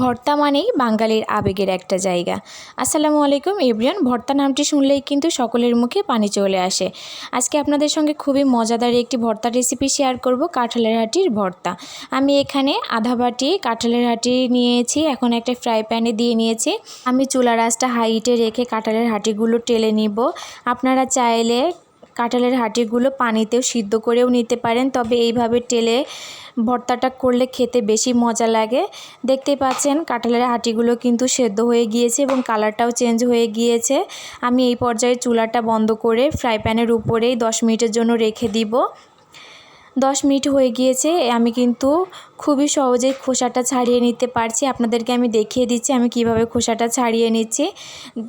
ভর্তা মানেই বাঙালির আবেগের একটা জায়গা। আসসালামু আলাইকুম এভরিওয়ান। ভর্তা নামটি শুনলেই কিন্তু সকলের মুখে পানি চলে আসে। আজকে আপনাদের সঙ্গে খুবই মজাদার একটি ভর্তা রেসিপি শেয়ার করব, কাঁঠালের হাঁটির ভর্তা। আমি এখানে আধা বাটি কাঁঠালের হাঁটি নিয়েছি, এখন একটা ফ্রাই প্যানে দিয়ে নিয়েছি। আমি চুলার আঁচটা হাইটে রেখে কাঁঠালের হাঁটিগুলো টেলে নিব। আপনারা চাইলে কাঁঠালের হাঁটিগুলো পানিতেও সিদ্ধ করেও নিতে পারেন, তবে এইভাবে টেলে ভর্তাটা করলে খেতে বেশি মজা লাগে। দেখতেই পাচ্ছেন কাঁঠালের হাঁটিগুলো কিন্তু সেদ্ধ হয়ে গিয়েছে এবং কালারটাও চেঞ্জ হয়ে গিয়েছে। আমি এই পর্যায়ে চুলাটা বন্ধ করে ফ্রাই প্যানের উপরেই 10 মিনিটের জন্য রেখে দিব। 10 মিনিট হয়ে গিয়েছে, আমি কিন্তু খুবই সহজেই খোসাটা ছাড়িয়ে নিতে পারছি। আপনাদেরকে আমি দেখিয়ে দিচ্ছি আমি কিভাবে খোসাটা ছাড়িয়ে নিচ্ছি।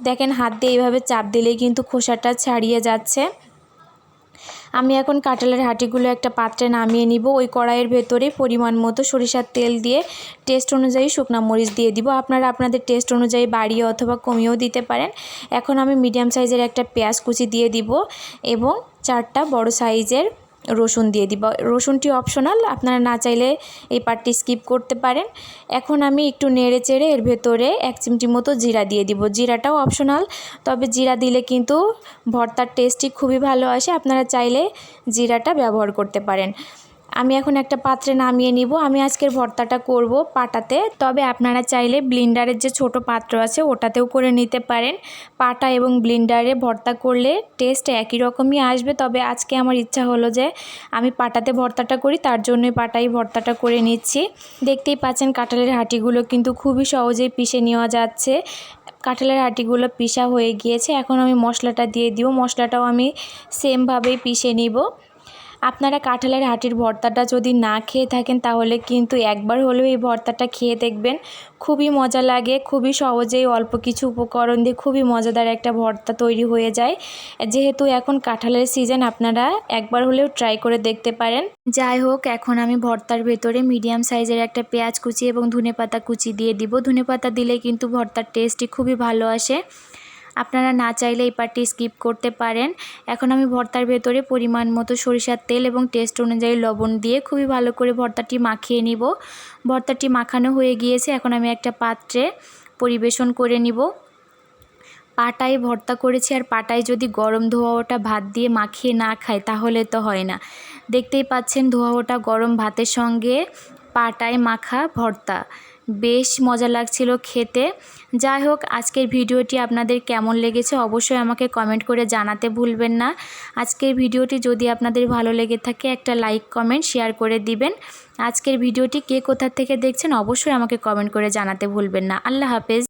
দেখেন, হাত দিয়ে এইভাবে চাপ দিলেই কিন্তু খোসাটা ছাড়িয়ে যাচ্ছে। আমি এখন কাঁঠালের হাঁটিগুলো একটা পাত্রে নামিয়ে নিব। ওই কড়াইয়ের ভেতরে পরিমাণ মতো সরিষার তেল দিয়ে টেস্ট অনুযায়ী শুকনা মরিচ দিয়ে দিব। আপনারা আপনাদের টেস্ট অনুযায়ী বাড়িয়ে অথবা কমিয়েও দিতে পারেন। এখন আমি মিডিয়াম সাইজের একটা পেঁয়াজ কুচি দিয়ে দিব এবং 4টা বড় সাইজের রসুন দিয়ে দিব। রসুনটি অপশনাল, আপনারা না চাইলে এই পার্টটি স্কিপ করতে পারেন। এখন আমি একটু নেড়ে চেড়ে এর ভেতরে 1 চিমটি মতো জিরা দিয়ে দিব। জিরাটাও অপশনাল, তবে জিরা দিলে কিন্তু ভর্তার টেস্টটি খুবই ভালো আসে, আপনারা চাইলে জিরাটা ব্যবহার করতে পারেন। আমি এখন একটা পাত্রে নামিয়ে নিব। আমি আজকের ভর্তাটা করব পাটাতে, তবে আপনারা চাইলে ব্লেন্ডারের যে ছোট পাত্র আছে ওটাতেও করে নিতে পারেন। পাটা এবং ব্লেন্ডারে ভর্তা করলে টেস্ট একই রকমই আসবে, তবে আজকে আমার ইচ্ছা হলো যে আমি পাটাতে ভর্তাটা করি, তার জন্যই পাটাই ভর্তাটা করে নিচ্ছি। দেখতেই পাচ্ছেন কাঁঠালের হাঁটিগুলো কিন্তু খুবই সহজেই পিষে নেওয়া যাচ্ছে। কাঁঠালের হাঁটিগুলো পিষা হয়ে গিয়েছে, এখন আমি মশলাটা দিয়ে দিব। মশলাটাও আমি সেমভাবেই পিষে নিব। আপনারা কাঁঠালের হাঁটির ভর্তাটা যদি না খেয়ে থাকেন তাহলে কিন্তু একবার হলেও এই ভর্তাটা খেয়ে দেখবেন, খুবই মজা লাগে। খুবই সহজেই অল্প কিছু উপকরণ দিয়ে খুবই মজাদার একটা ভর্তা তৈরি হয়ে যায়। যেহেতু এখন কাঁঠালের সিজন, আপনারা একবার হলেও ট্রাই করে দেখতে পারেন। যাই হোক, এখন আমি ভর্তার ভেতরে মিডিয়াম সাইজের একটা পেঁয়াজ কুচি এবং ধনেপাতা কুচি দিয়ে দিব। ধনেপাতা দিলে কিন্তু ভর্তার টেস্টই খুবই ভালো আসে, আপনারা না চাইলে এই পার্টটি স্কিপ করতে পারেন। এখন আমি ভর্তার ভেতরে পরিমাণ মতো সরিষার তেল এবং টেস্ট অনুযায়ী লবণ দিয়ে খুবই ভালো করে ভর্তাটি মাখিয়ে নিব। ভর্তাটি মাখানো হয়ে গিয়েছে, এখন আমি একটা পাত্রে পরিবেশন করে নিব। পাটায় ভর্তা করেছি, আর পাটায় যদি গরম ধোয়া ওটা ভাত দিয়ে মাখিয়ে না খায় তাহলে তো হয় না। দেখতেই পাচ্ছেন ধোয়া ওটা গরম ভাতের সঙ্গে পাটায় মাখা ভর্তা, বেশ মজা লাগছিল খেতে। যাই হোক, আজকের ভিডিওটি আপনাদের কেমন লেগেছে অবশ্যই আমাকে কমেন্ট করে জানাতে ভুলবেন না। আজকের ভিডিওটি যদি আপনাদের ভালো লেগে থাকে একটা লাইক কমেন্ট শেয়ার করে দিবেন। আজকের ভিডিওটি কে কোথা থেকে দেখছেন অবশ্যই আমাকে কমেন্ট করে জানাতে ভুলবেন না। আল্লাহ হাফেজ।